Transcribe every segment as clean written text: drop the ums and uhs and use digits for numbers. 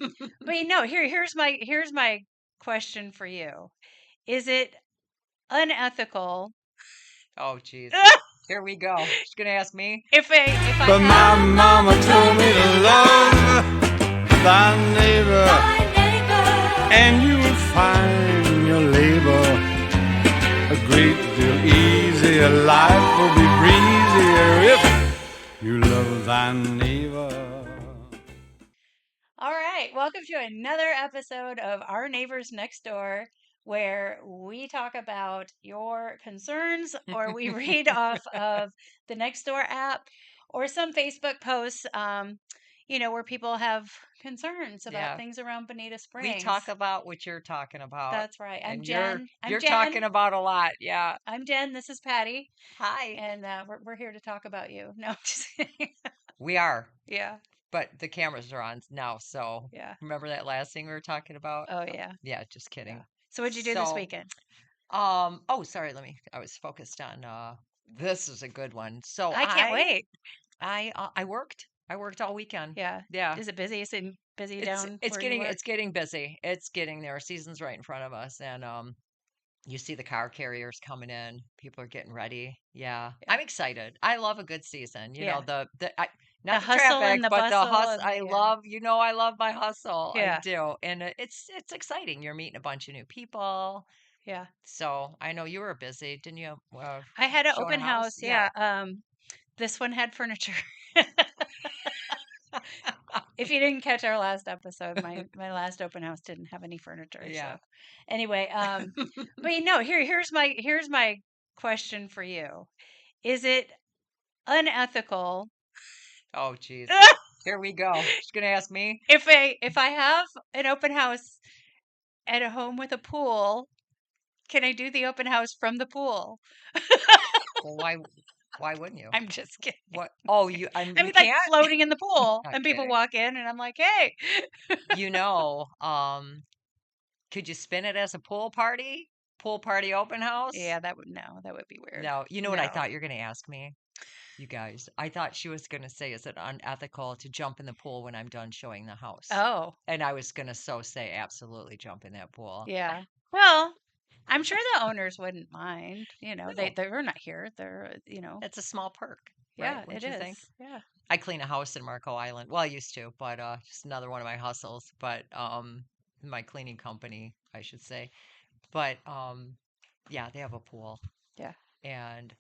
But here's my question for you. Is it unethical Oh, jeez. Here we go. She's going to ask me. if I But my have mama told me to love thy neighbor, and you will find your labor a great deal easier. Life will be breezier if you love thy neighbor. All right, welcome to another episode of Our Neighbors Next Door, where we talk about your concerns or we read off of the Nextdoor app or some Facebook posts, where people have concerns about Yeah. things around Bonita We Springs. talk about what you're talking about. That's right. I'm And Jen. you're talking about a lot. Yeah. I'm Jen. This is Patty, Hi. and we're here to talk about you. No, just kidding. We are. Yeah, But the cameras are on now, so yeah. remember that last thing we were talking about? Oh, yeah. Yeah, just kidding. Yeah. So what'd you do this weekend? Oh, sorry, I was focused on this is a good one. So I can't wait. I worked. I worked all weekend. Yeah. Yeah. Is it busy? Is it busy down It's where you work? getting busy. It's getting there. Season's right in front of us, and you see the car carriers coming in. People are getting ready. Yeah. Yeah. I'm excited. I love a good season. You know, Yeah. not The the hustle traffic, and the but the bustle hustle. and I yeah. love, I love my hustle. I Yeah. do. And it's exciting. You're meeting a bunch of new people. Yeah. So I know you were busy, didn't you? I had an Showing a open house. house? Yeah. This one had furniture. If you didn't catch our last episode, my last open house didn't have any furniture. Yeah. So anyway, but here's my question for you. Is it unethical Oh, geez. Here we go. She's gonna ask me. if I have an open house at a home with a pool, can I do the open house from the pool? Well, why wouldn't you? I'm just kidding. What? Oh, you I you mean, like can't? floating in the pool, Not and people kidding. walk in, and I'm like, hey. You know, could you spin it as a pool party? Pool party open house? Yeah, that would be weird. No, you know what I No. thought you were going to ask me? You guys, I thought she was going to say, is it unethical to jump in the pool when I'm done showing the house? Oh, And I was going to say, absolutely jump in that pool. yeah. Well, I'm sure the owners wouldn't mind. No. They're not here. It's a small perk, Yeah, right? Wouldn't it you is. think? Yeah. I clean a house in Marco Island. Well, I used to, but just another one of my hustles. But my cleaning company, I should say. But yeah, they have a pool. Yeah. And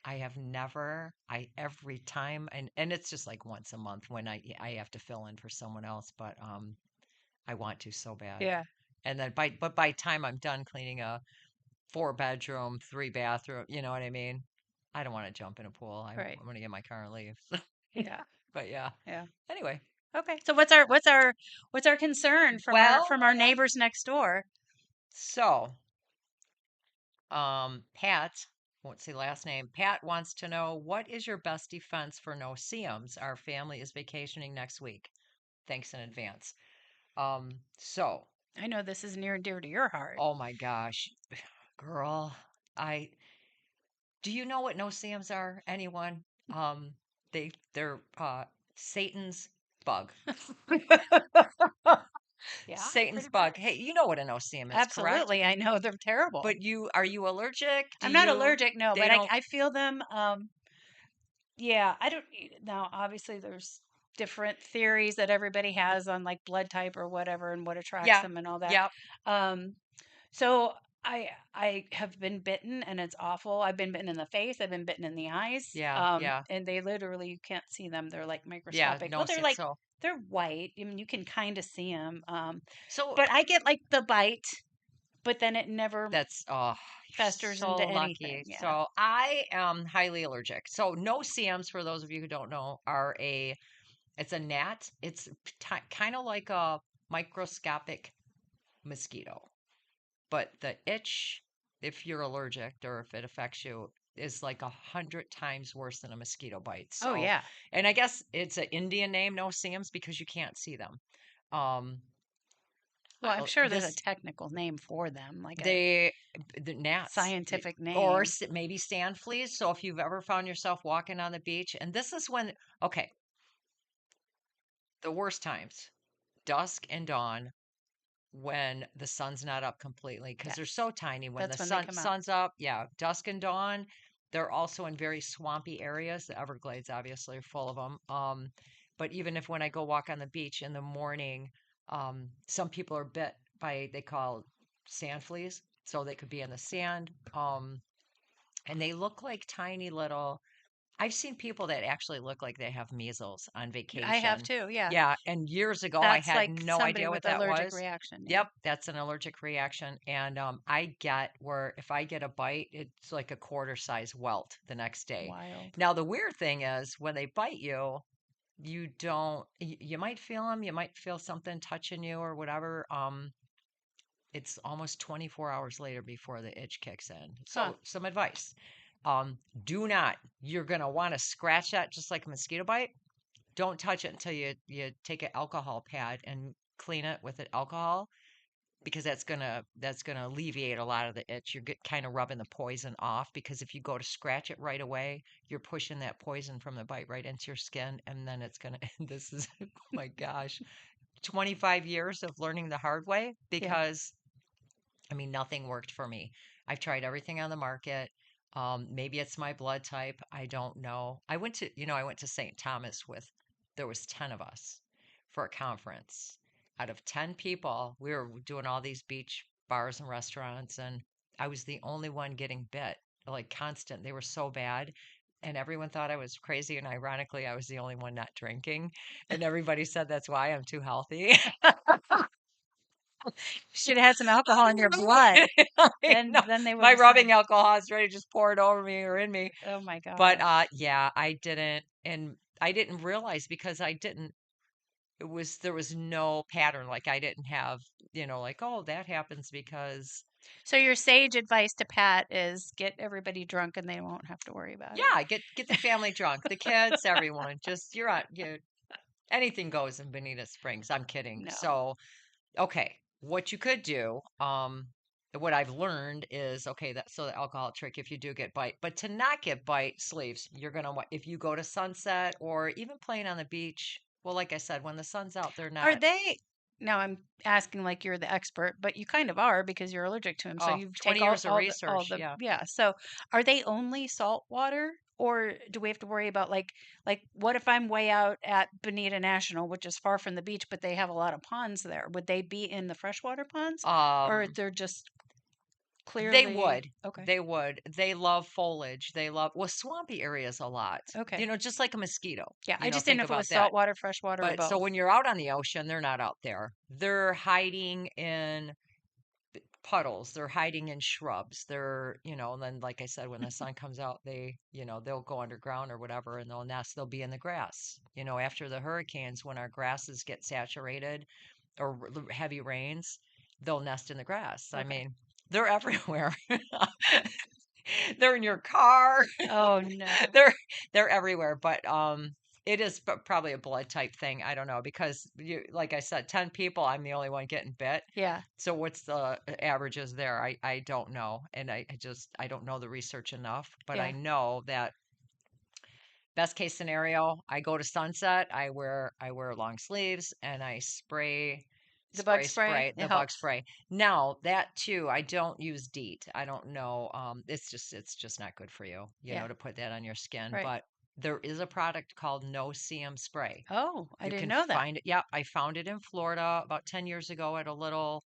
I have never, every time, and it's just like once a month when I have to fill in for someone else, but I want to so bad. Yeah. And then by time I'm done cleaning a 4-bedroom, 3-bathroom, you know what I mean? I don't want to jump in a pool. Right. I'm gonna get in my car and leave. Yeah. But yeah. Yeah. Anyway, Okay. So what's our concern from well, our neighbors next door? so Pat, won't say last name. Pat wants to know, what is your best defense for no-see-ums? Our family is vacationing next week. Thanks in advance. So, I know this is near and dear to your heart. oh my gosh, girl, do you know what no-see-ums are? Anyone? They're Satan's bug. Yeah. Satan's pretty bug. much. Hey, you know what a no-see-um is, correct? Absolutely. I know they're terrible. But are you allergic? I'm not allergic, no, they but don't- I feel them. Yeah, I don't now. Obviously, there's different theories that everybody has on like blood type or whatever and what attracts Yeah, them and all that. yeah, So I have been bitten and it's awful. I've been bitten in the face. I've been bitten in the eyes. yeah, yeah. And they literally you can't see them. They're like Yeah, microscopic. no, Well, they're like so they're white. I mean, you can kind of see them. so But I get like the bite, but then it never that's you're festers so into lucky. anything. Yeah. So I am highly allergic. So no-see-ums, for those of you who don't know, it's a gnat. It's kind of like a microscopic mosquito, but the itch, if you're allergic or if it affects you, is like 100 times worse than a mosquito bite. Oh So, yeah. and I guess it's an Indian name, no-see-ums, because you can't see them. Um, Well, I'm sure there's a this technical name for them, like a the gnats scientific or name. maybe sand fleas. So if you've ever found yourself walking on the beach, and this is when, okay, the worst times. dusk and dawn when the sun's not up completely because they're so tiny. When That's the when they come out. sun's up, yeah, dusk and dawn. They're also in very swampy areas. The Everglades obviously are full of them. But even if when I go walk on the beach in the morning, some people are bit by they call sand fleas, so they could be in the sand. And they look like tiny little. I've seen people that actually look like they have measles on I have vacation. too. Yeah. Yeah, and years ago I That's had like no somebody idea what with that allergic was. reaction. Yeah. Yep, that's an allergic reaction. And I get where if I get a bite, it's like a quarter size welt the next day. Wild. Now, the weird thing is when they bite you, you don't, you might feel them, you might feel something touching you or whatever. It's almost 24 hours later before the itch kicks in. So, some advice. Do not, you're going to want to scratch that just like a mosquito bite. Don't touch it until you take an alcohol pad and clean it with an alcohol because that's gonna alleviate a lot of the itch. You're kind of rubbing the poison off because if you go to scratch it right away, you're pushing that poison from the bite right into your skin, and then it's gonna. This is oh my gosh, 25 years of learning the hard way because I mean nothing worked for me. I've tried everything on the market. Maybe it's my blood type. I don't know. I went to St. Thomas with there was 10 of us for a conference. Out of 10 people, we were doing all these beach bars and restaurants, and I was the only one getting bit, like constant. They were so bad. And everyone thought I was crazy. And ironically, I was the only one not drinking. And everybody said that's why I'm too healthy. Should have had some alcohol in your blood. Then they would. My rubbing alcohol is ready to just pour it over me or in me. Oh my gosh. But yeah, I didn't, and I didn't realize because I didn't. There was no pattern. Like I didn't have, like oh that happens because. So your sage advice to Pat is get everybody drunk and they won't have to worry about it. Yeah, get the family drunk, the kids, everyone. Just anything goes in Bonita Springs. I'm kidding. No. So okay, what you could do, what I've learned is okay, so the alcohol trick if you do get bite, but to not get bite sleeves, you're gonna if you go to Sunset or even playing on the beach. Well, like I said, when the sun's out, they're not. Are they? Now I'm asking like you're the expert, but you kind of are because you're allergic to them. So you've 20 taken years of research. yeah. So are they only salt water, or do we have to worry about like what if I'm way out at Bonita National, which is far from the beach, but they have a lot of ponds there? Would they be in the freshwater ponds, or they're just clearly? They would. Okay. They would. They love foliage. They love swampy areas a lot. Okay. Just like a mosquito. Yeah, I just didn't know if it was saltwater, freshwater, or But both. so when you're out on the ocean, they're not out there. They're hiding in puddles. They're hiding in shrubs. They're, and then like I said, when the sun comes out, they'll go underground or whatever and they'll nest. They'll be in the grass. After the hurricanes, when our grasses get saturated or heavy rains, they'll nest in the grass. Okay. I mean, they're everywhere. They're in your car. Oh no. They're everywhere, but it is probably a blood type thing. I don't know because like I said, 10 people, I'm the only one getting bit. Yeah. So what's the averages there? I don't know, and I don't know the research enough, but I know that best case scenario, I go to Sunset, I wear long sleeves, and I spray. The bug spray. The bug spray. Now that too, I don't use DEET. I don't know. It's just not good for you, to put that on your skin. Right. But there is a product called No-See-Ums spray. Oh, I didn't know that. You can find it. Yeah, I found it in Florida about 10 years ago at a little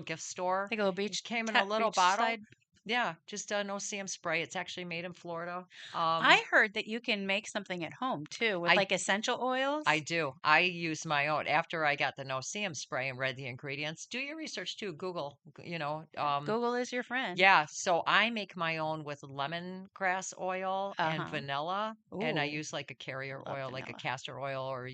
gift store. Like a little beach. It came in a little bottle. Side. Yeah, just a No-See-Ums spray. It's actually made in Florida. I heard that you can make something at home too with like essential oils. I do. I use my own. After I got the No-See-Ums spray and read the ingredients, do your research too. Google, Google is your friend. Yeah, so I make my own with lemongrass oil and vanilla, and I use like a carrier oil, like a castor oil, or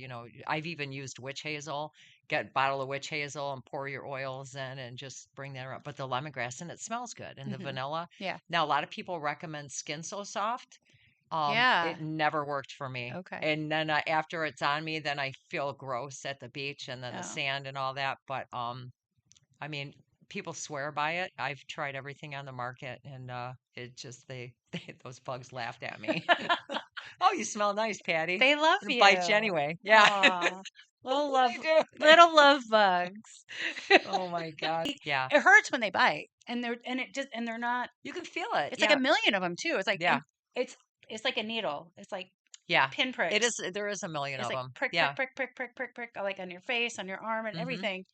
I've even used witch hazel. Get a bottle of witch hazel and pour your oils in and just bring that up. But the lemongrass, and it smells good. And the vanilla. Yeah. Now, a lot of people recommend Skin So Soft. Yeah. It never worked for me. Okay. And then after it's on me, then I feel gross at the beach and then the sand and all that. But I mean, people swear by it. I've tried everything on the market, and it just those bugs laughed at me. Oh, you smell nice, Patty. They love It'll you. bite you anyway. Yeah. Aw. Little They love, do. little love bugs. Oh my God. Yeah. It hurts when they bite, and they're not. You can feel it. It's like Yeah. a million of them too. It's like Yeah. it's like a needle. It's like Yeah. pinpricks. It is. There is a million It's of like them. prick, Yeah. prick, prick, prick, prick, prick, prick, like on your face, on your arm, and Mm-hmm. everything.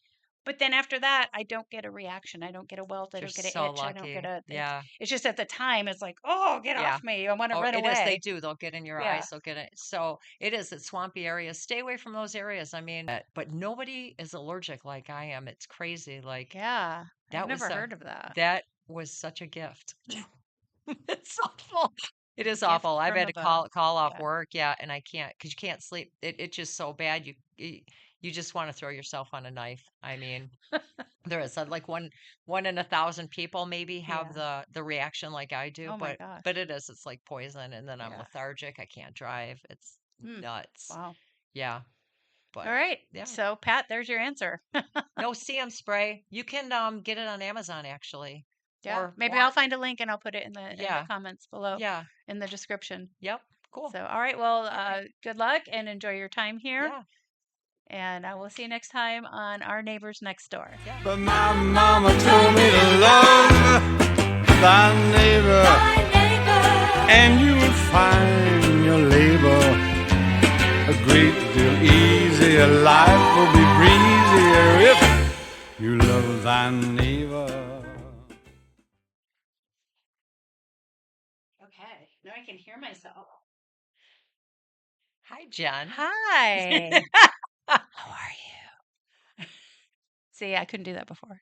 But then after that, I don't get a reaction. I don't get a welt. I You're don't get an so itch. I don't get lucky. Yeah. It's just at the time, it's like, oh, get Yeah. off me! I want to Oh, run it is. They away. do. They'll get in your Yeah. eyes. They'll get it. So it is. It's swampy areas. Stay away from those areas. I mean, but nobody is allergic like I am. It's crazy. Like Yeah. that I've was never a, heard of that. that was such a gift. It's awful. It is Gift awful. I've from had to above. call off Yeah. work. Yeah, and I can't because you can't sleep. It's just so bad. You just want to throw yourself on a knife. I mean, there is like one in 1,000 people maybe have the reaction like I do, Oh my gosh. but it is. It's like poison, and then I'm Yeah. lethargic. I can't drive. It's nuts. Wow. Yeah, but All right. yeah. So, Pat, there's your answer. No-See-Ums spray. You can get it on Amazon actually. Yeah. Or Maybe I'll find a link and I'll put it in the yeah. comments below Yeah. in the description. Yep. Cool. So, all right. Well, good luck and enjoy your time here. Yeah. And I will see you next time on Our Neighbors Next Door. Yeah. But my mama told me to love thy neighbor, and you will find your labor a great deal easier. Life will be breezier if you love thy neighbor. Okay. Now I can hear myself. Hi, Jen. Hi. How are you? See, I couldn't do that before.